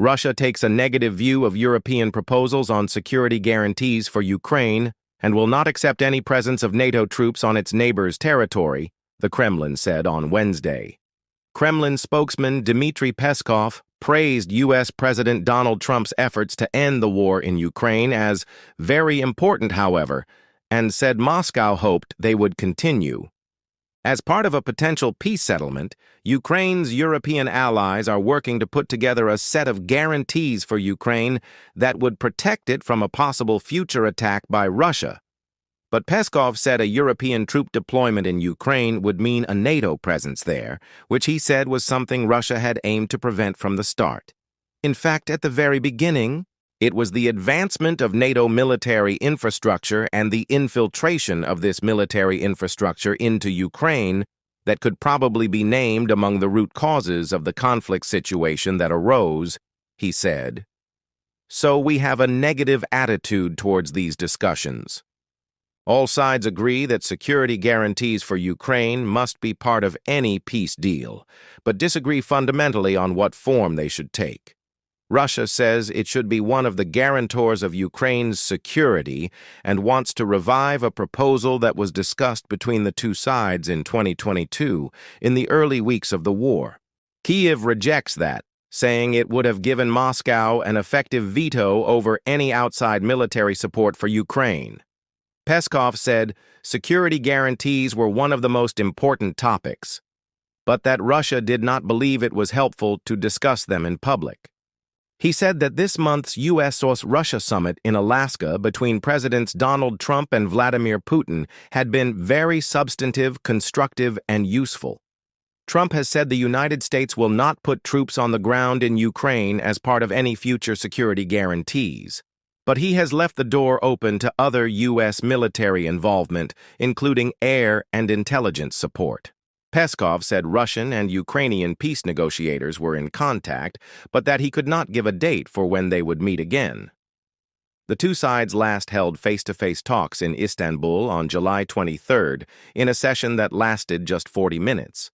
Russia takes a negative view of European proposals on security guarantees for Ukraine and will not accept any presence of NATO troops on its neighbor's territory, the Kremlin said on Wednesday. Kremlin spokesman Dmitry Peskov praised U.S. President Donald Trump's efforts to end the war in Ukraine as very important, however, and said Moscow hoped they would continue. As part of a potential peace settlement, Ukraine's European allies are working to put together a set of guarantees for Ukraine that would protect it from a possible future attack by Russia. But Peskov said a European troop deployment in Ukraine would mean a NATO presence there, which he said was something Russia had aimed to prevent from the start. In fact, at the very beginning, it was the advancement of NATO military infrastructure and the infiltration of this military infrastructure into Ukraine that could probably be named among the root causes of the conflict situation that arose, he said. So we have a negative attitude towards these discussions. All sides agree that security guarantees for Ukraine must be part of any peace deal, but disagree fundamentally on what form they should take. Russia says it should be one of the guarantors of Ukraine's security and wants to revive a proposal that was discussed between the two sides in 2022, in the early weeks of the war. Kyiv rejects that, saying it would have given Moscow an effective veto over any outside military support for Ukraine. Peskov said security guarantees were one of the most important topics, but that Russia did not believe it was helpful to discuss them in public. He said that this month's U.S.-Russia summit in Alaska between Presidents Donald Trump and Vladimir Putin had been very substantive, constructive, and useful. Trump has said the United States will not put troops on the ground in Ukraine as part of any future security guarantees, but he has left the door open to other U.S. military involvement, including air and intelligence support. Peskov said Russian and Ukrainian peace negotiators were in contact, but that he could not give a date for when they would meet again. The two sides last held face-to-face talks in Istanbul on July 23rd, in a session that lasted just 40 minutes.